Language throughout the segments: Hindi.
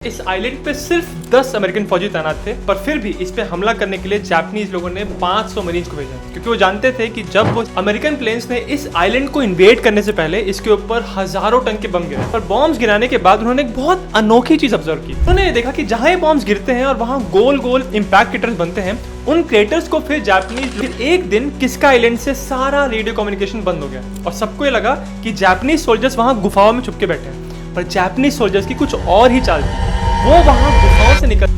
इस आइलैंड पे सिर्फ 10 अमेरिकन फौजी तैनात थे, पर फिर भी इस पे हमला करने के लिए जापानीज लोगों ने 500 मरीन्स को भेजा, क्योंकि वो जानते थे कि जब वो अमेरिकन प्लेन्स ने इस आइलैंड को इन्वेड करने से पहले इसके ऊपर हजारों टन के बम गिरे। पर बॉम्ब्स गिराने के बाद उन्होंने एक बहुत अनोखी चीज ऑब्जर्व की। उन्होंने देखा कि जहां ये बॉम्ब्स गिरते हैं और वहां गोल गोल इम्पैक्ट क्रेटर्स बनते हैं, उन क्रेटर्स को फिर जापानीज फिर एक दिन किस्का आइलैंड से सारा रेडियो कम्युनिकेशन बंद हो गया और सबको ये लगा कि जापानीज सोल्जर्स वहां गुफाओं में छुप के बैठे हैं। पर जापानीज सोल्जर्स की कुछ और ही चाल थी। वो वहां गुफाओं से निकल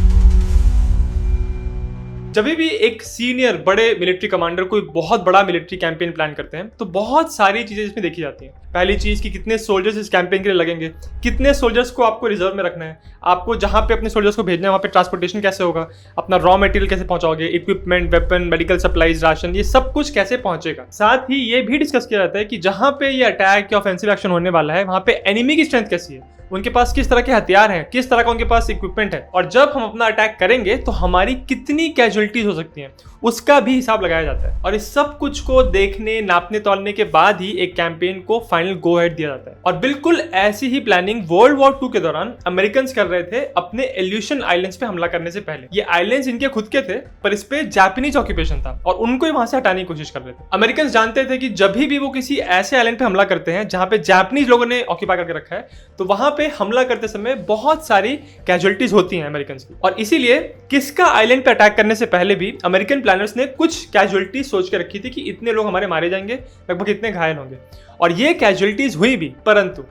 जब भी एक सीनियर बड़े मिलिट्री कमांडर कोई बहुत बड़ा मिलिट्री कैंपेन प्लान करते हैं तो बहुत सारी चीजें इसमें देखी जाती हैं। पहली चीज कि कितने सोल्जर्स इस कैंपेन के लिए लगेंगे, कितने सोल्जर्स को आपको रिजर्व में रखना है, आपको जहां पे अपने सोल्जर्स को भेजना है वहां पे ट्रांसपोर्टेशन कैसे होगा, अपना रॉ मटेरियल कैसे पहुंचाओगे, equipment, weapon, medical supplies, ration, ये सब कुछ कैसे पहुंचेगा। साथ ही ये भी डिस्कस किया जाता है कि जहां पे ये अटैक या ऑफेंसिव एक्शन होने वाला है वहां पे एनिमी की स्ट्रेंथ कैसी है, उनके पास किस तरह के हथियार हैं, किस तरह का उनके पास इक्विपमेंट है, और जब हम अपना अटैक करेंगे तो हमारी कितनी कैजुअलिटीज हो सकती हैं उसका भी हिसाब लगाया जाता है। और इस सब कुछ को देखने, नापने तौलने के बाद ही एक कैंपेन को फाइनल गो अहेड दिया जाता है। और बिल्कुल ऐसी ही प्लानिंग वर्ल्ड वॉर 2 के दौरान अमेरिकन कर रहे थे अपने एल्यूशन आइलैंड्स पे हमला करने से पहले। ये आइलैंड्स इनके खुद के थे, पर इस पे जापानीज ऑक्यूपेशन था और उनको ही वहां से हटाने की कोशिश कर रहे थे। अमेरिकन जानते थे कि जब भी वो किसी ऐसे आइलैंड पे हमला करते हैं जहां पे जापानीज लोगों ने ऑक्यूपाई करके रखा है, तो वहां पे हमला करते समय बहुत सारी कैजुअलिटीज होती हैं अमेरिकन की। और इसीलिए किस्का आइलैंड पे अटैक करने से पहले भी अमेरिकन प्लानर्स ने कुछ कैजुअलिटीज सोच के रखी थी कि इतने लोग हमारे मारे जाएंगे, लगभग इतने घायल होंगे, और ये कैजुअलिटीज हुई भी। परंतु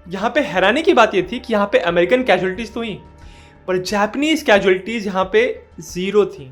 यहां पे हैरानी की बात ये थी कि यहां पे अमेरिकन कैजुअलिटीज तो हुई, पर जापानीज कैजुअलिटीज यहां पे 0 थी,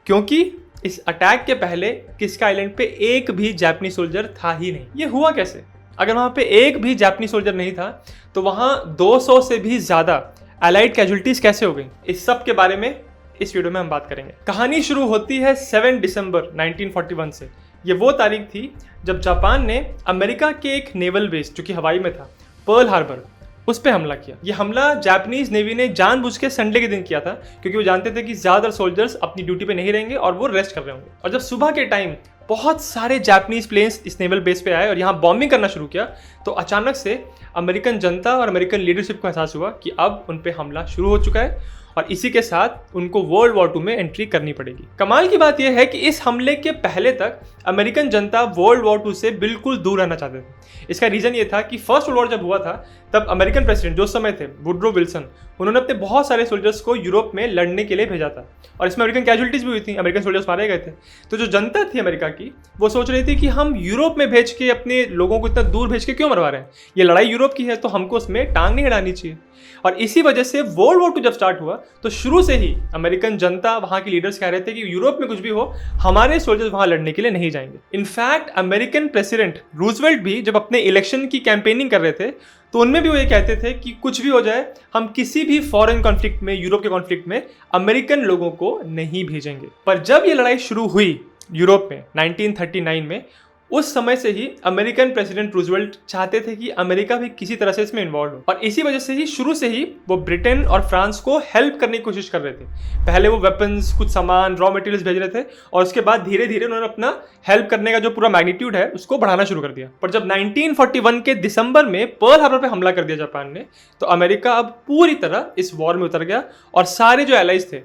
क्योंकि इस अटैक के पहले किस्का आइलैंड पे एक भी जापानीज सोल्जर था ही नहीं। ये हुआ कैसे? अगर वहां पे एक भी जापानीज सोल्जर नहीं था तो वहां 200 से भी ज्यादा अलाइड कैजुअलिटीज कैसे हो गई? इस सब के बारे में इस वीडियो में हम बात करेंगे। कहानी शुरू होती है 7 दिसंबर 1941 से। ये वो तारीख थी जब जापान ने अमेरिका के एक नेवल बेस, जो कि हवाई में था, पर्ल हार्बर, उस पर हमला किया। ये हमला जापानीज नेवी ने जानबूझ के संडे के दिन किया था, क्योंकि वो जानते थे कि ज्यादातर सोल्जर्स अपनी ड्यूटी पे नहीं रहेंगे और वो रेस्ट कर रहे होंगे। और जब सुबह के टाइम बहुत सारे जापानीज प्लेन्स इस नेवल बेस पे आए और यहाँ बॉम्बिंग करना शुरू किया, तो अचानक से अमेरिकन जनता और अमेरिकन लीडरशिप को एहसास हुआ कि अब उन पे हमला शुरू हो चुका है और इसी के साथ उनको वर्ल्ड वॉर 2 में एंट्री करनी पड़ेगी। कमाल की बात यह है कि इस हमले के पहले तक अमेरिकन जनता वर्ल्ड वॉर 2 से बिल्कुल दूर रहना चाहते थे। इसका रीजन ये था कि फर्स्ट वर्ल्ड वॉर जब हुआ था तब अमेरिकन प्रेसिडेंट जो समय थे वुडरो विल्सन, उन्होंने अपने बहुत सारे सोल्जर्स को यूरोप में लड़ने के लिए भेजा था और इसमें अमेरिकन कैजुअलिटीज भी हुई थी, अमेरिकन सोल्जर्स मारे गए थे। तो जो जनता थी अमेरिका की, वो सोच रही थी कि हम यूरोप में भेज के अपने लोगों को इतना दूर भेज के क्यों मरवा रहे हैं, ये लड़ाई यूरोप की है तो हमको उसमें टांग नहीं अड़ानी चाहिए। और इसी वजह से वर्ल्ड वॉर 2 जब स्टार्ट हुआ तो शुरू से ही अमेरिकन जनता, वहां के लीडर्स कह रहे थे कि यूरोप में कुछ भी हो, हमारे सोल्जर्स वहां लड़ने के लिए नहीं जाएंगे। इनफैक्ट अमेरिकन प्रेसिडेंट रूजवेल्ट भी जब अपने इलेक्शन की कैंपेनिंग कर रहे थे तो उनमें भी वो ये कहते थे कि कुछ भी हो जाए, हम किसी भी फॉरेन कॉन्फ्लिक्ट में, यूरोप के कॉन्फ्लिक्ट में अमेरिकन लोगों को नहीं भेजेंगे। पर जब ये लड़ाई शुरू हुई यूरोप में 1939 में, उस समय से ही अमेरिकन प्रेसिडेंट रूजवेल्ट चाहते थे कि अमेरिका भी किसी तरह से इसमें इन्वॉल्व हो, और इसी वजह से ही शुरू से ही वो ब्रिटेन और फ्रांस को हेल्प करने की कोशिश कर रहे थे। पहले वो वेपन्स, कुछ सामान, रॉ मटेरियल्स भेज रहे थे और उसके बाद धीरे धीरे उन्होंने अपना हेल्प करने का जो पूरा मैग्नीट्यूड है उसको बढ़ाना शुरू कर दिया। पर जब 1941 के दिसंबर में पर्ल हार्बर पे हमला कर दिया जापान ने, तो अमेरिका अब पूरी तरह इस वॉर में उतर गया और सारे जो एलाइज थे,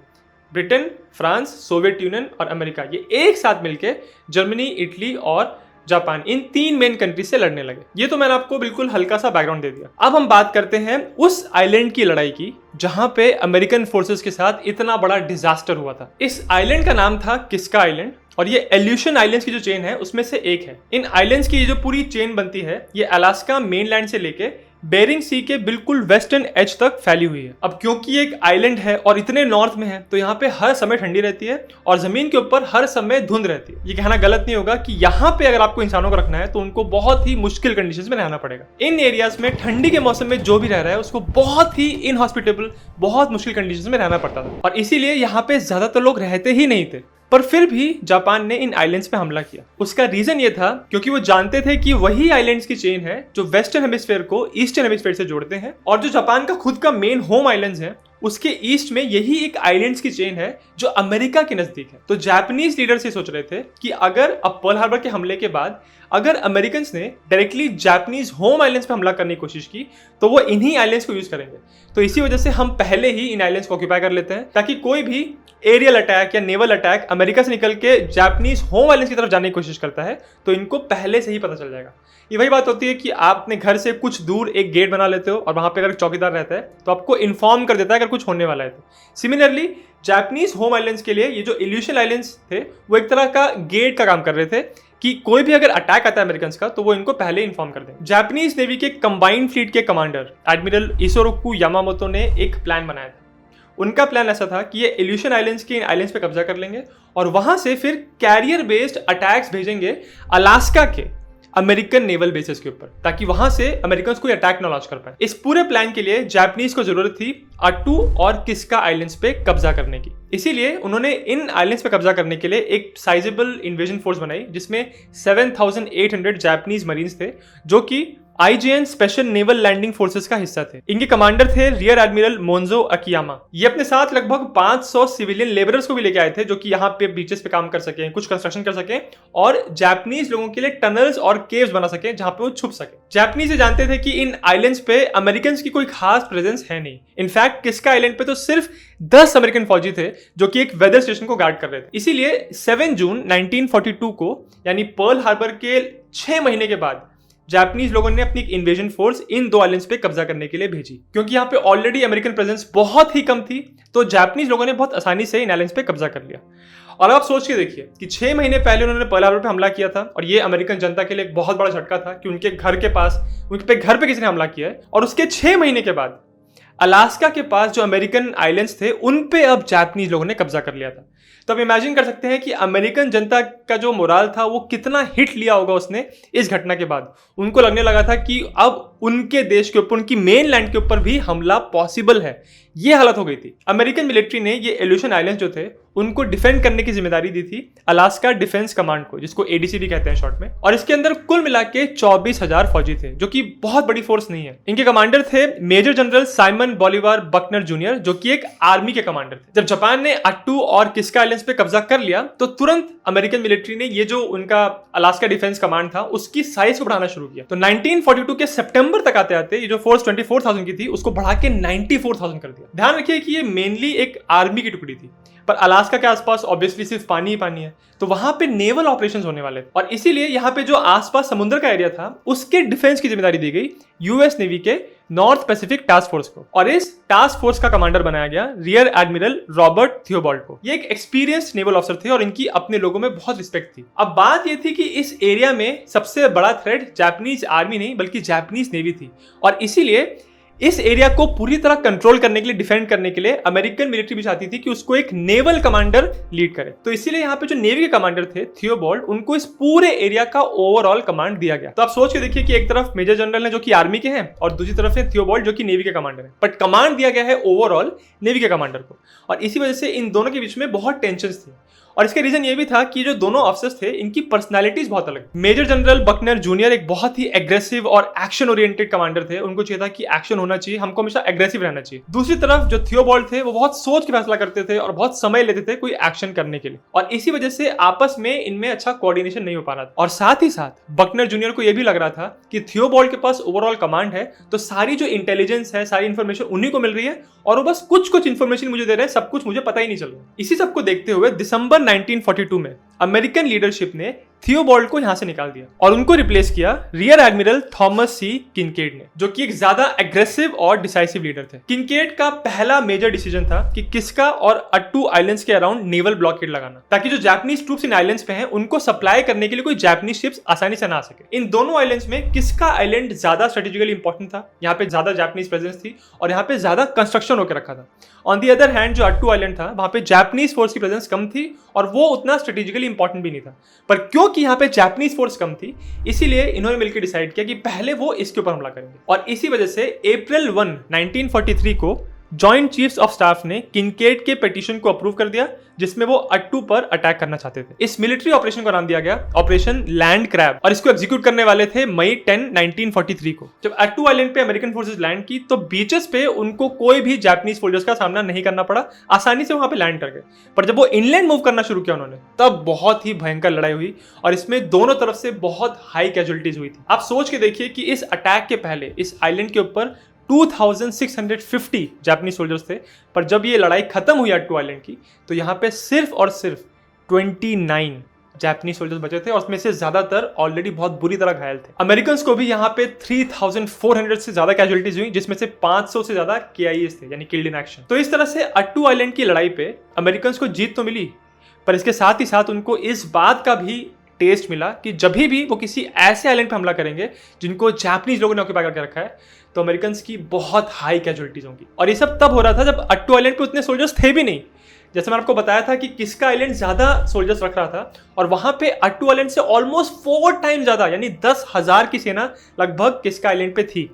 ब्रिटेन, फ्रांस, सोवियत यूनियन और अमेरिका, ये एक साथ मिलकर जर्मनी, इटली और जापान, इन 3 मेन कंट्री से लड़ने लगे। ये तो मैंने आपको बिल्कुल हल्का सा बैकग्राउंड दे दिया। अब हम बात करते हैं उस आइलैंड की लड़ाई की जहां पे अमेरिकन फोर्सेस के साथ इतना बड़ा डिजास्टर हुआ था। इस आइलैंड का नाम था किस्का आइलैंड और ये एल्यूशन आइलैंड्स की जो चेन है उसमें से एक है। इन आइलैंड्स की जो पूरी चेन बनती है, ये अलास्का मेनलैंड से लेके बेरिंग सी के बिल्कुल वेस्टर्न एज तक फैली हुई है। अब क्योंकि एक आइलैंड है और इतने नॉर्थ में है, तो यहाँ पे हर समय ठंडी रहती है और जमीन के ऊपर हर समय धुंध रहती है। ये कहना गलत नहीं होगा कि यहाँ पे अगर आपको इंसानों को रखना है तो उनको बहुत ही मुश्किल कंडीशंस में रहना पड़ेगा। इन एरियाज में ठंडी के मौसम में जो भी रह रहा है उसको बहुत ही इनहॉस्पिटेबल, बहुत मुश्किल कंडीशंस में रहना पड़ता था और इसीलिए यहाँ पे ज्यादातर लोग रहते ही नहीं थे। पर फिर भी जापान ने इन आइलैंड्स पे हमला किया। उसका रीजन ये था क्योंकि वो जानते थे कि वही आइलैंड्स की चेन है जो वेस्टर्न हेमिस्फीयर को ईस्टर्न हेमिस्फीयर से जोड़ते हैं, और जो जापान का खुद का मेन होम आइलैंड्स हैं उसके ईस्ट में यही एक आइलैंड्स की चेन है जो अमेरिका के नजदीक है। तो जापानीज लीडर्स ये सोच रहे थे कि अगर अब पर्ल हार्बर के हमले के बाद अगर अमेरिकन ने डायरेक्टली जापानीज होम आइलैंड्स पे हमला करने की कोशिश की तो वो इन्हीं आइलैंड्स को यूज करेंगे। तो इसी वजह से हम पहले ही इन आइलैंड्स को ऑक्यूपाई कर लेते हैं ताकि कोई भी एरियल अटैक या नेवल अटैक अमेरिका से निकल के जापानीज होम आइलैंड्स की तरफ जाने की कोशिश करता है तो इनको पहले से ही पता चल जाएगा। ये वही बात होती है कि आप अपने घर से कुछ दूर एक गेट बना लेते हो और वहां पे अगर चौकीदार रहता है तो आपको इन्फॉर्म कर देता है अगर कुछ होने वाला है तो। सिमिलरली जापानीज होम आइलैंड्स के लिए ये जो इल्यूशन आइलैंड्स थे वो एक तरह का गेट का काम कर रहे थे कि कोई भी अगर अटैक आता है अमेरिकन का तो वो इनको पहले इन्फॉर्म कर दें। जापानीज नेवी के कंबाइंड फ्लीट के कमांडर एडमिरल इसोरोकु यामामोतो ने एक प्लान बनाया था। उनका प्लान ऐसा था कि ये इल्यूशन आइलैंड्स के इन आइलैंड्स पे कब्जा कर लेंगे और वहां से फिर कैरियर बेस्ड अटैक्स भेजेंगे अलास्का के अमेरिकन नेवल बेसिस के ऊपर ताकि वहां से अमेरिकन कोई अटैक न लॉन्च कर पाए। इस पूरे प्लान के लिए जापानीज को जरूरत थी अट्टू और किस्का आइलैंड्स पे कब्जा करने की। इसीलिए उन्होंने इन आइलैंड्स पे कब्जा करने के लिए एक साइजेबल इन्वेजन फोर्स बनाई जिसमें 7,800 जापानीज मरीन्स थे जो कि IJN special naval landing forces का हिस्सा थे। इनके कमांडर थे रियर एडमिरल मोन्जो अकियामा। ये अपने साथ लगभग 500 सिविलियन लेबरर्स को भी लेके आए थे जो कि यहाँ पे बीचेस पे काम कर सके, कुछ कंस्ट्रक्शन कर सके और जापानीज लोगों के लिए टनल्स और केव्स बना सके जहां पे वो छुप सके। जापानीज ये जानते थे कि इन आइलैंड्स पे अमेरिकन की कोई खास प्रेजेंस है नहीं। इनफैक्ट किस्का आइलैंड पे तो सिर्फ 10 अमेरिकन फौजी थे जो कि एक वेदर स्टेशन को गार्ड कर रहे थे। इसीलिए 7 जून 1942 को यानी पर्ल हार्बर के 6 महीने के बाद जापानीज लोगों ने अपनी इन्वेजन फोर्स इन दो आइलैंड्स पे कब्जा करने के लिए भेजी। क्योंकि यहाँ पे ऑलरेडी अमेरिकन प्रेजेंस बहुत ही कम थी तो जापानीज लोगों ने बहुत आसानी से इन आइलैंड्स पे कब्जा कर लिया। और आप सोच के देखिए कि 6 महीने पहले उन्होंने पर्ल हार्बर पे हमला किया था और ये अमेरिकन जनता के लिए एक बहुत बड़ा झटका था कि उनके घर पे किसी ने हमला किया है। और उसके 6 महीने के बाद अलास्का के पास जो अमेरिकन आइलैंड्स थे उन पे अब जापानीज लोगों ने कब्जा कर लिया था। तो अब इमेजिन कर सकते हैं कि अमेरिकन जनता का जो मोराल था वो कितना हिट लिया होगा उसने इस घटना के बाद। उनको लगने लगा था कि अब उनके देश के ऊपर, उनकी मेन लैंड के ऊपर भी हमला पॉसिबल है। ये हालत हो गई थी। अमेरिकन मिलिट्री ने ये इल्यूशन आइलैंड्स जो थे उनको डिफेंड करने की जिम्मेदारी दी थी अलास्का डिफेंस कमांड को, जिसको ADC भी कहते हैं शॉर्ट में। और इसके अंदर कुल मिला के 24,000 फौजी थे जो कि बहुत बड़ी फोर्स नहीं है। इनके कमांडर थे major general Simon Bolivar Buckner junior जो कि एक आर्मी के कमांडर थे। जब जापान ने अट्टू और किस्का आइलैंड्स पे कब्जा कर लिया तो तुरंत अमेरिकन मिलिट्री ने ये जो उनका अलास्का डिफेंस कमांड था उसकी साइज को बढ़ाना शुरू किया। तो 1942 के सितंबर तक आते आते ये जो फोर्स 24,000 की थी उसको बढ़ा के 94,000 कर दिया। ध्यान रखिए कि ये मेनली एक आर्मी की टुकड़ी थी पर अलास्का के आसपास ऑब्वियसली सिर्फ पानी ही पानी है तो वहां पे नेवल ऑपरेशंस होने वाले थे और इसीलिए यहाँ पे जो आसपास समुद्र का एरिया था उसके डिफेंस की जिम्मेदारी दी गई US नेवी के नॉर्थ पैसिफिक टास्क फोर्स को। और इस टास्क फोर्स का कमांडर बनाया गया रियर एडमिरल रॉबर्ट थियोबॉल्ट को। ये एक एक्सपीरियंस्ड नेवल ऑफिसर थे और इनकी अपने लोगों में बहुत रिस्पेक्ट थी। अब बात ये थी कि इस एरिया में सबसे बड़ा थ्रेट जापानीज आर्मी नहीं बल्कि जापानीज नेवी थी और इसीलिए इस एरिया को पूरी तरह कंट्रोल करने के लिए, डिफेंड करने के लिए अमेरिकन मिलिट्री भी चाहती थी कि उसको एक नेवल कमांडर लीड करे। तो इसीलिए यहाँ पे जो नेवी के कमांडर थे थियोबॉल्ट, उनको इस पूरे एरिया का ओवरऑल कमांड दिया गया। तो आप सोच के देखिए कि एक तरफ मेजर जनरल है जो कि आर्मी के हैं और दूसरी तरफ है थियोबॉल्ट जो कि नेवी के कमांडर है, बट कमांड दिया गया है ओवरऑल नेवी के कमांडर को। और इसी वजह से इन दोनों के बीच में बहुत टेंशन थी और इसका रीजन ये भी था कि जो दोनों ऑफिसर्स थे इनकी पर्सनालिटीज बहुत अलग। मेजर जनरल बकनर जूनियर एक बहुत ही एग्रेसिव और एक्शन ओरिएंटेड कमांडर थे। उनको चाहिए था कि एक्शन होना चाहिए, हमको हमेशा एग्रेसिव रहना चाहिए। दूसरी तरफ जो थियोबॉल्ट थे वो बहुत सोच के फैसला करते थे और बहुत समय लेते थे कोई एक्शन करने के लिए और इसी वजह से आपस में इनमें अच्छा कोऑर्डिनेशन नहीं हो पा रहा था। और साथ ही साथ बकनर जूनियर को यह भी लग रहा था कि थियोबॉल्ट के पास ओवरऑल कमांड है तो सारी जो इंटेलिजेंस है, सारी इंफॉर्मेशन उन्हीं को मिल रही है और वो बस कुछ इंफॉर्मेशन मुझे दे रहे हैं, सब कुछ मुझे पता ही नहीं चल रहा। इसी सबको देखते हुए दिसंबर 1942 में अमेरिकन लीडरशिप ने थियोबॉल्ट को यहां से निकाल दिया और उनको रिप्लेस किया रियर एडमिरल थॉमस सी किनकेड ने, जो कि एक ज्यादा एग्रेसिव और डिसाइसिव लीडर थे। किनकेड का पहला मेजर डिसीजन था कि किस्का और अट्टू आइलैंड्स के अराउंड नेवल ब्लॉकेड लगाना ताकि जो जापानीज ट्रूप्स इन आइलैंड्स पे हैं उनको सप्लाई करने के लिए कोई जापानीज शिप्स आसानी से ना आ सके। इन दोनों आइलैंड्स में किस्का आइलैंड ज्यादा स्ट्रेटेजिकली इंपॉर्टेंट था, यहाँ पे ज्यादा जापानीज प्रेजेंस थी और यहाँ पे ज्यादा कंस्ट्रक्शन होकर रखा था। ऑन दी अदर हैंड जो अट्टू आइलैंड था वहां पे जापानीज फोर्स की प्रेजेंस कम थी और वो उतना स्ट्रेटेजिकली इंपॉर्टेंट भी नहीं था, पर क्योंकि यहाँ पे जापानीज फोर्स कम थी इसीलिए इन्होंने मिलकर डिसाइड किया कि पहले वो इसके ऊपर हमला करेंगे। और इसी वजह से अप्रैल 1, 1943 को जॉइंट चीफ्स ऑफ स्टाफ ने किनकेड के पिटीशन को अप्रूव कर दिया जिसमें वो अट्टू पर अटैक करना चाहते थे। इस मिलिट्री ऑपरेशन का नाम दिया गया ऑपरेशन लैंड क्रैब और इसको एग्जीक्यूट करने वाले थे मई 10, 1943 को। जब अट्टू आइलैंड पे अमेरिकन फोर्सेस लैंड की तो बीचेस पे उनको कोई भी जापानीज सोल्जर्स का सामना नहीं करना पड़ा, आसानी से वहां पे लैंड कर गए। पर जब वो इनलैंड मूव करना शुरू किया उन्होंने, तब बहुत ही भयंकर लड़ाई हुई और इसमें दोनों तरफ से बहुत हाई कैजुअलिटीज हुई थी। आप सोच के देखिए कि इस अटैक के पहले इस आइलैंड के ऊपर 2650 जापानीज सोल्जर्स थे, पर जब ये लड़ाई खत्म हुई अट्टू आइलैंड की तो यहाँ पे सिर्फ और सिर्फ 29 जापानीज सोल्जर्स बचे थे और उसमें से ज्यादातर ऑलरेडी बहुत बुरी तरह घायल थे। अमेरिकन को भी यहाँ पे 3400 से ज्यादा कैजुअलिटीज हुई जिसमें से 500 से ज्यादा KIAs थे यानी किल्ड इन एक्शन। तो इस तरह से अट्टू आइलैंड की लड़ाई पे अमेरिकन को जीत तो मिली, पर इसके साथ ही साथ उनको इस बात का भी टेस्ट मिला कि जब भी वो किसी ऐसे आइलैंड पे हमला करेंगे जिनको जापानीज लोगों ने ऑक्यूपाई करके रखा है तो अमेरिकन की बहुत हाई कैजुअलिटीज होंगी। और ये सब तब हो रहा था जब अट्टू आइलैंड पे उतने सोल्जर्स थे भी नहीं। जैसे मैंने आपको बताया था कि किस्का आइलैंड ज्यादा सोल्जर्स रख रहा था और वहां पे अट्टू आइलैंड से ऑलमोस्ट 4 टाइम ज्यादा यानी 10,000 की सेना लगभग किस्का आइलैंड पे थी।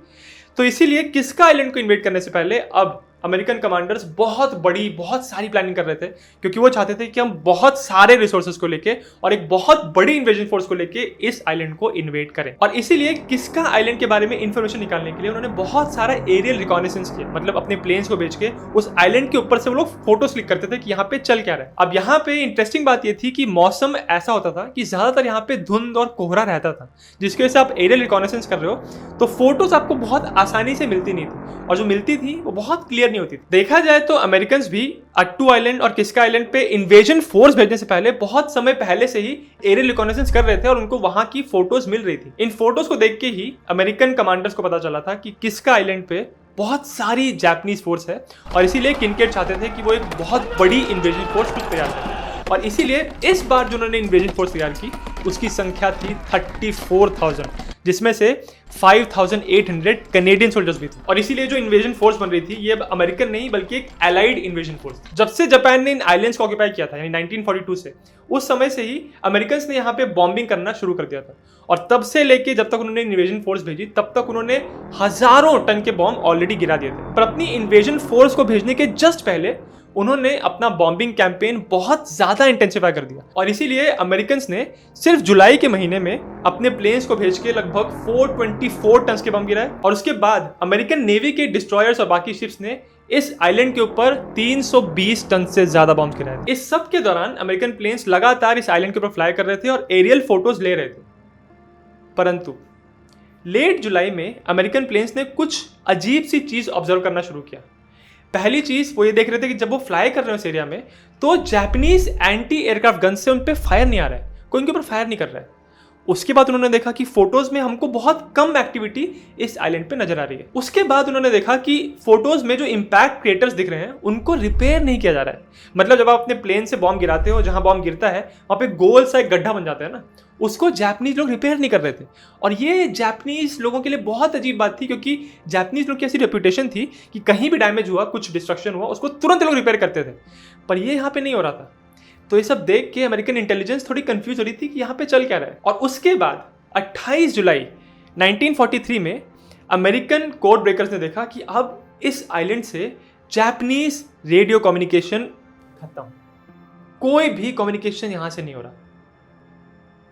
तो इसीलिए किस्का आइलैंड को इन्वेड करने से पहले अब अमेरिकन कमांडर्स बहुत सारी प्लानिंग कर रहे थे क्योंकि वो चाहते थे कि हम बहुत सारे रिसोर्सेज को लेके और एक बहुत बड़ी इन्वेजन फोर्स को लेके इस आइलैंड को इन्वेड करें। और इसीलिए किस्का आइलैंड के बारे में इंफॉर्मेशन निकालने के लिए उन्होंने बहुत सारा एरियल रिकॉनेसेंस किया, मतलब अपने प्लेन्स को भेज के उस आइलैंड के ऊपर से वो लोग फोटोज क्लिक करते थे कि यहाँ पे चल क्या रहा है। अब यहाँ पे इंटरेस्टिंग बात ये थी कि मौसम ऐसा होता था कि ज्यादातर यहाँ पे धुंध और कोहरा रहता था, जिसकी वजह से आप एरियल रिकॉनेसेंस कर रहे हो तो फोटोज आपको बहुत आसानी से मिलती नहीं थी और जो मिलती थी वो बहुत क्लियर नहीं होती थी। देखा जाए तो अमेरिकन भी अट्टू आइलैंड और किस्का आइलैंड पे इन्वेजन फोर्स भेजने से पहले बहुत समय पहले से ही एरियल रिकॉनेसेंस कर रहे थे और उनको वहां की फोटोज मिल रही थी। इन फोटोज को देख के ही अमेरिकन कमांडर्स को पता चला था कि किस्का आइलैंड पे बहुत सारी जापानीज फोर्स है और इसीलिए किनकेड चाहते थे कि वो एक बहुत बड़ी इन्वेजन फोर्स कुछ तैयार करें। और इसीलिए इस बार जो उन्होंने इन्वेजन फोर्स तैयार की उसकी संख्या थी 34,000, जिसमें से 5,800 कनेडियन सोल्जर्स भी थे। और इसीलिए जो इन्वेजन फोर्स बन रही थी ये अब अमेरिकन नहीं बल्कि एक एलाइड इन्वेजन फोर्स। जब से जापान ने इन आइलैंड्स को ऑक्यूपाई किया था यानी 1942 से, उस समय से ही अमेरिकन ने यहाँ पे बॉम्बिंग करना शुरू कर दिया था और तब से लेके जब तक उन्होंने इन्वेजन फोर्स भेजी तब तक उन्होंने हजारों टन के बॉम्ब ऑलरेडी गिरा दिए थे। पर अपनी इन्वेजन फोर्स को भेजने के जस्ट पहले उन्होंने अपना बॉम्बिंग कैंपेन बहुत ज्यादा इंटेंसिफाई कर दिया और इसीलिए अमेरिकन ने सिर्फ जुलाई के महीने में अपने प्लेन्स को भेज के लगभग 424 टन के बम गिराए और उसके बाद अमेरिकन नेवी के डिस्ट्रॉयर्स और बाकी शिप्स ने इस आइलैंड के ऊपर 320 टन से ज्यादा बम गिराए। इस सब के दौरान अमेरिकन प्लेन्स लगातार इस आइलैंड के ऊपर फ्लाई कर रहे थे और एरियल फोटोज ले रहे थे। परंतु लेट जुलाई में अमेरिकन प्लेन्स ने कुछ अजीब सी चीज ऑब्जर्व करना शुरू किया। पहली चीज वो ये देख रहे थे कि जब वो फ्लाई कर रहे हैं उस एरिया में तो जापानीज एंटी एयरक्राफ्ट गन से उन पे फायर नहीं आ रहा है, कोई उनके ऊपर फायर नहीं कर रहा है। उसके बाद उन्होंने देखा कि फोटोज में हमको बहुत कम एक्टिविटी इस आइलैंड पे नजर आ रही है। उसके बाद उन्होंने देखा कि फोटोज में जो इंपैक्ट क्रेटर्स दिख रहे हैं उनको रिपेयर नहीं किया जा रहा है। मतलब जब आप अपने प्लेन से बॉम्ब गिराते हो, जहां बॉम्ब गिरता है वहां पे गोल सा एक गड्ढा बन जाता है ना, उसको जापानीज लोग रिपेयर नहीं कर रहे थे। और ये जापानीज लोगों के लिए बहुत अजीब बात थी क्योंकि जापानीज लोग की ऐसी रेपुटेशन थी कि कहीं भी डैमेज हुआ, कुछ डिस्ट्रक्शन हुआ, उसको तुरंत लोग रिपेयर करते थे, पर ये यहाँ पे नहीं हो रहा था। तो ये सब देख के अमेरिकन इंटेलिजेंस थोड़ी कंफ्यूज हो रही थी कि यहाँ पे चल क्या रहा है। और उसके बाद 28 जुलाई 1943 में अमेरिकन कोड ब्रेकर्स ने देखा कि अब इस आइलैंड से जापानीज रेडियो कम्युनिकेशन खत्म, कोई भी कम्युनिकेशन यहां से नहीं हो रहा।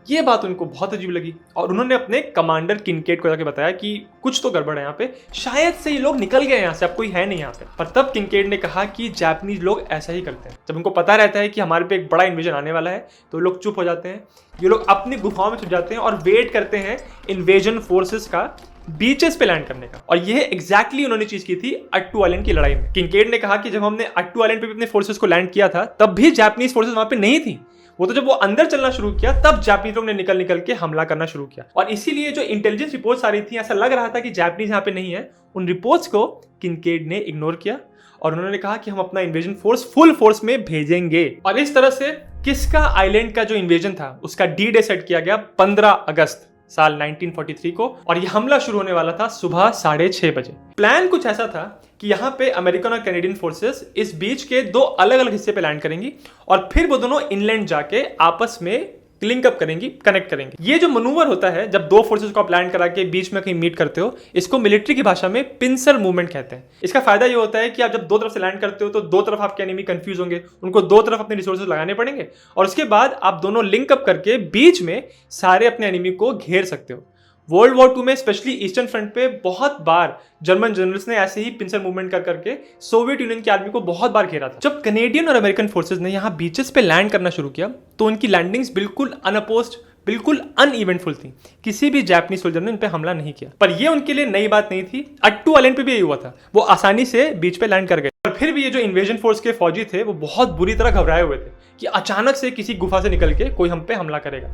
ये बात उनको बहुत अजीब लगी और उन्होंने अपने कमांडर किनकेड को जाके बताया कि कुछ तो गड़बड़ है यहाँ पे, शायद से ये लोग निकल गए यहाँ से, अब कोई है नहीं यहाँ पे। पर तब किनकेड ने कहा कि जापानीज लोग ऐसा ही करते हैं, जब उनको पता रहता है कि हमारे पे एक बड़ा इन्वेजन आने वाला है तो लोग चुप हो जाते हैं, ये लोग अपनी गुफाओं में छुप जाते हैं और वेट करते हैं इन्वेजन फोर्सेस का बीचेस पे लैंड करने का। और ये एग्जैक्टली उन्होंने चीज की थी अट्टू आइलैंड की लड़ाई में। किनकेड ने कहा कि जब हमने अट्टू आइलैंड पे अपने फोर्सेस को लैंड किया था तब भी जापानीज फोर्सेस वहां पे नहीं थी, वो तो जब वो अंदर चलना शुरू किया तब जापानीज लोग ने निकल के हमला करना शुरू किया। और इसीलिए जो इंटेलिजेंस रिपोर्ट्स आ रही थी ऐसा लग रहा था कि जापानीज यहाँ पे नहीं है, उन रिपोर्ट्स को किनकेड ने इग्नोर किया और उन्होंने कहा कि हम अपना इन्वेजन फोर्स फुल फोर्स में भेजेंगे। और इस तरह से किस्का आइलैंड का जो इन्वेजन था उसका डी डे सेट किया गया 15 अगस्त साल 1943 को और यह हमला शुरू होने वाला था सुबह 6:30 बजे। प्लान कुछ ऐसा था कि यहाँ पे अमेरिकन और कैनेडियन फोर्सेस इस बीच के दो अलग अलग हिस्से पे लैंड करेंगी और फिर वो दोनों इनलैंड जाके आपस में लिंक अप करेंगी, कनेक्ट करेंगी। ये जो मनूवर होता है जब दो फोर्सेस को आप लैंड करा के बीच में कहीं मीट करते हो, इसको मिलिट्री की भाषा में पिंसर मूवमेंट कहते हैं। इसका फायदा ये होता है कि आप जब दो तरफ से लैंड करते हो तो दो तरफ आपके एनिमी कंफ्यूज होंगे, उनको दो तरफ अपने रिसोर्सेज लगाने पड़ेंगे और उसके बाद आप दोनों लिंक अप करके बीच में सारे अपने एनिमी को घेर सकते हो। वर्ल्ड वॉर 2 में स्पेशली ईस्टर्न फ्रंट पे बहुत बार जर्मन जनरल्स ने ऐसे ही पिंसर मूवमेंट कर करके सोवियत यूनियन की आर्मी को बहुत बार घेरा था। जब कनेडियन और अमेरिकन फोर्सेस ने यहाँ बीचेस पे लैंड करना शुरू किया तो उनकी लैंडिंग्स बिल्कुल अनअपोज्ड, बिल्कुल अनइवेंटफुल थी। किसी भी जापानीज सोल्जर ने उन पे हमला नहीं किया। पर ये उनके लिए नई बात नहीं थी। अट्टू आइलैंड पे भी यही हुआ था, वो आसानी से बीच पे लैंड कर गए। और फिर भी ये जो इन्वेजन फोर्स के फौजी थे वो बहुत बुरी तरह घबराए हुए थे कि अचानक से किसी गुफा से निकल के कोई हम पे हमला करेगा।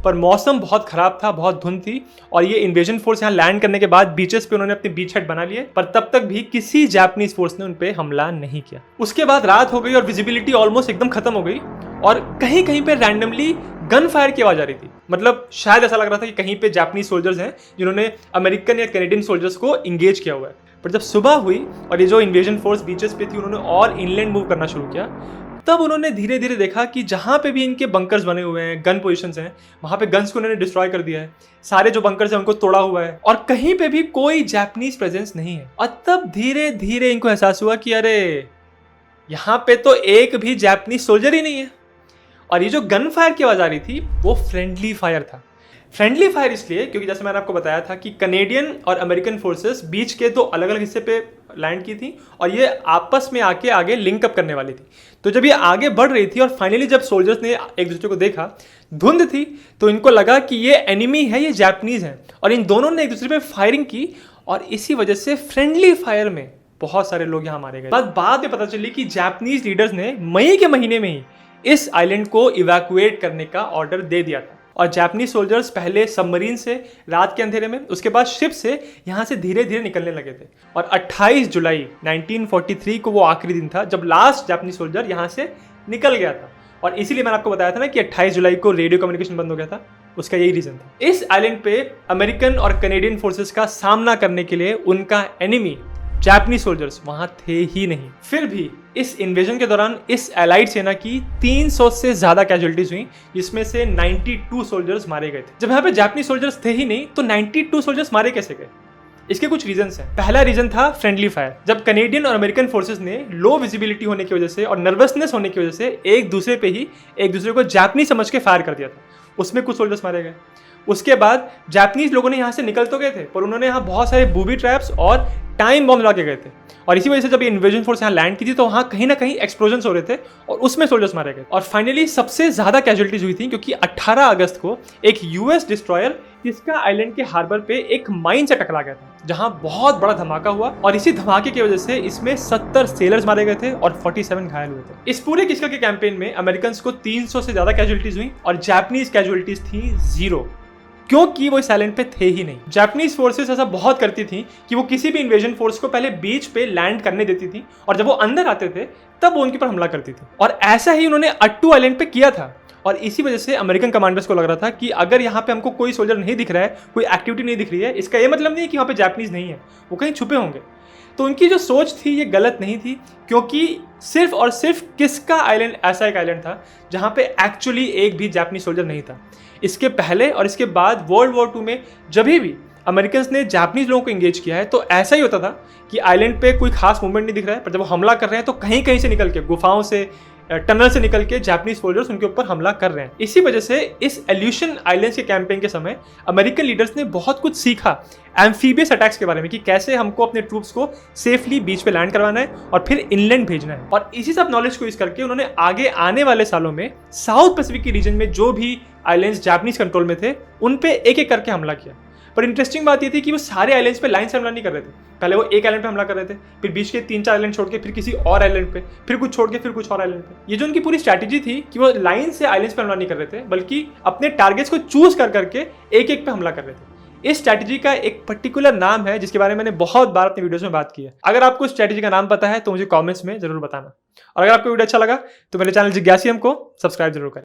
पर मौसम बहुत खराब था, बहुत धुंध थी और ये इन्वेजन फोर्स यहाँ लैंड करने के बाद बीचेस पे उन्होंने अपने बीच हेड बना लिए, पर तब तक भी किसी जापानीज फोर्स ने उन पे हमला नहीं किया। उसके बाद रात हो गई और विजिबिलिटी ऑलमोस्ट एकदम खत्म हो गई और कहीं कहीं पे रैंडमली गन फायर की आवाज आ रही थी। मतलब शायद ऐसा लग रहा था कि कहीं पे जापानीज सोल्जर्स हैं जिन्होंने अमेरिकन या कैनेडियन सोल्जर्स को इंगेज किया हुआ है। पर जब सुबह हुई और ये जो इन्वेजन फोर्स बीचेस पे थी उन्होंने और इनलैंड मूव करना शुरू किया, तब उन्होंने धीरे धीरे देखा कि जहां पे भी इनके बंकर्स बने हुए हैं, गन पोजीशंस हैं, वहां पे गन्स को उन्होंने डिस्ट्रॉय कर दिया है। सारे जो बंकर्स हैं उनको तोड़ा हुआ है और कहीं पे भी कोई जापानीज प्रेजेंस नहीं है। और तब धीरे धीरे इनको एहसास हुआ कि अरे यहाँ पे तो एक भी जापानीज सोल्जर ही नहीं है। और ये जो गन फायर की आवाज आ रही थी वो फ्रेंडली फायर था। फ्रेंडली फायर इसलिए क्योंकि जैसे मैंने आपको बताया था कि कनेडियन और अमेरिकन फोर्सेस बीच के दो अलग अलग हिस्से पे लैंड की थी और ये आपस में आके आगे लिंक अप करने वाली थी। तो जब ये आगे बढ़ रही थी और फाइनली जब सोल्जर्स ने एक दूसरे को देखा, धुंध थी, तो इनको लगा कि ये एनिमी है, ये जापानीज है और इन दोनों ने एक दूसरे पे फायरिंग की और इसी वजह से फ्रेंडली फायर में बहुत सारे लोग यहाँ मारे गए। बाद में पता चली कि जापानीज लीडर्स ने मई के महीने में ही इस आइलैंड को इवैक्यूएट करने का ऑर्डर दे दिया था और जापानीज सोल्जर्स पहले सबमरीन से रात के अंधेरे में, उसके बाद शिप से यहाँ से धीरे धीरे निकलने लगे थे। और 28 जुलाई 1943 को वो आखिरी दिन था जब लास्ट जापानीज सोल्जर यहाँ से निकल गया था। और इसीलिए मैंने आपको बताया था ना कि 28 जुलाई को रेडियो कम्युनिकेशन बंद हो गया था, उसका यही रीजन था। इस आइलैंड पे अमेरिकन और कनेडियन फोर्सेस का सामना करने के लिए उनका एनिमी जापानीज सोल्जर्स वहां थे ही नहीं। फिर भी इस इन्वेजन के दौरान इस एलाइड सेना की 300 से ज्यादा कैजुअलिटीज हुई, जिसमें से 92 सोल्जर्स मारे गए थे। जब यहाँ पे जापानीज सोल्जर्स थे ही नहीं तो 92 सोल्जर्स मारे कैसे गए? इसके कुछ रीजंस हैं। पहला रीजन था फ्रेंडली फायर। जब कनेडियन और अमेरिकन फोर्सेस ने लो विजिबिलिटी होने की वजह से और नर्वसनेस होने की वजह से एक दूसरे पे ही एक दूसरे को जापानीज समझ के फायर कर दिया था, उसमें कुछ सोल्जर्स मारे गए। उसके बाद जापानीज लोगों ने यहाँ से निकल तो गए थे पर उन्होंने यहाँ बहुत सारे बूबी ट्रैप्स और टाइम बॉम्ब लगा के गए थे और इसी वजह से जब ये इन्वेजन फोर्स यहाँ लैंड की थी तो वहाँ कहीं ना कहीं एक्सप्लोजन्स हो रहे थे और उसमें सोल्जर्स मारे गए। और फाइनली सबसे ज्यादा कैजुअलिटीज हुई थी क्योंकि 18 अगस्त को एक यूएस डिस्ट्रॉयर किस्का आइलैंड के हार्बर पे एक माइन से टकरा गया था जहां बहुत बड़ा धमाका हुआ और इसी धमाके की वजह से इसमें 70 सेलर्स मारे गए थे और 47 घायल हुए थे। इस पूरे किस्का के कैंपेन में अमेरिकन को 300 से ज्यादा कैजुअलिटीज हुई और जापानीज कैजुअलिटीज थी 0, क्योंकि वो इस आइलैंड पे थे ही नहीं। जापानीज फोर्सेस ऐसा बहुत करती थी कि वो किसी भी इन्वेजन फोर्स को पहले बीच पे लैंड करने देती थी और जब वो अंदर आते थे तब वो उनके पर हमला करती थी। और ऐसा ही उन्होंने अट्टू आइलैंड पे किया था और इसी वजह से अमेरिकन कमांडर्स को लग रहा था कि अगर यहाँ पे हमको कोई सोल्जर नहीं दिख रहा है, कोई एक्टिविटी नहीं दिख रही है, इसका ये मतलब नहीं है कि वहाँ पे जापानीज नहीं है, वो कहीं छुपे होंगे। तो उनकी जो सोच थी ये गलत नहीं थी क्योंकि सिर्फ और सिर्फ किस्का आइलैंड ऐसा एक आइलैंड था जहाँ पे एक्चुअली एक भी जापानीज सोल्जर नहीं था। इसके पहले और इसके बाद वर्ल्ड वॉर 2 में जब भी अमेरिकन ने जापानीज लोगों को एंगेज किया है तो ऐसा ही होता था कि आइलैंड पे कोई खास मूवमेंट नहीं दिख रहा है, पर जब वो हमला कर रहे हैं तो कहीं कहीं से निकल के, गुफाओं से, टनल से निकल के जापानीज सोल्जर्स उनके ऊपर हमला कर रहे हैं। इसी वजह से इस एल्यूशन आइलैंड्स के कैंपेन के समय अमेरिकन लीडर्स ने बहुत कुछ सीखा एम्फीबियस अटैक्स के बारे में कि कैसे हमको अपने ट्रूप्स को सेफली बीच पे लैंड करवाना है और फिर इनलैंड भेजना है। और इसी सब नॉलेज को यूज करके उन्होंने आगे आने वाले सालों में साउथ पैसिफिक के रीजन में जो भी आइलैंड्स जापानीज कंट्रोल में थे उन पे एक एक करके हमला किया। पर इंटरेस्टिंग बात ये थी कि वो सारे आइलैंड्स पे लाइन से हमला नहीं कर रहे थे। पहले वो एक आइलैंड पे हमला कर रहे थे, फिर बीच के 3-4 आइलैंड छोड़ के फिर किसी और आइलैंड पे, फिर कुछ छोड़ के फिर कुछ और आइलैंड पे। ये जो उनकी पूरी स्ट्रैटेजी थी कि वो लाइन से आइलैंड्स पे हमला नहीं कर रहे थे बल्कि अपने टारगेट्स को चूज कर करके एक एक पे हमला कर रहे थे। इस स्ट्रैटेजी का एक पर्टिकुलर नाम है जिसके बारे में मैंने बहुत बार अपने वीडियोस में बात की है। अगर आपको स्ट्रैटेजी का नाम पता है तो मुझे कमेंट्स में जरूर बताना और अगर आपको वीडियो अच्छा लगा तो मेरे चैनल जिज्ञासियम को सब्सक्राइब जरूर करें।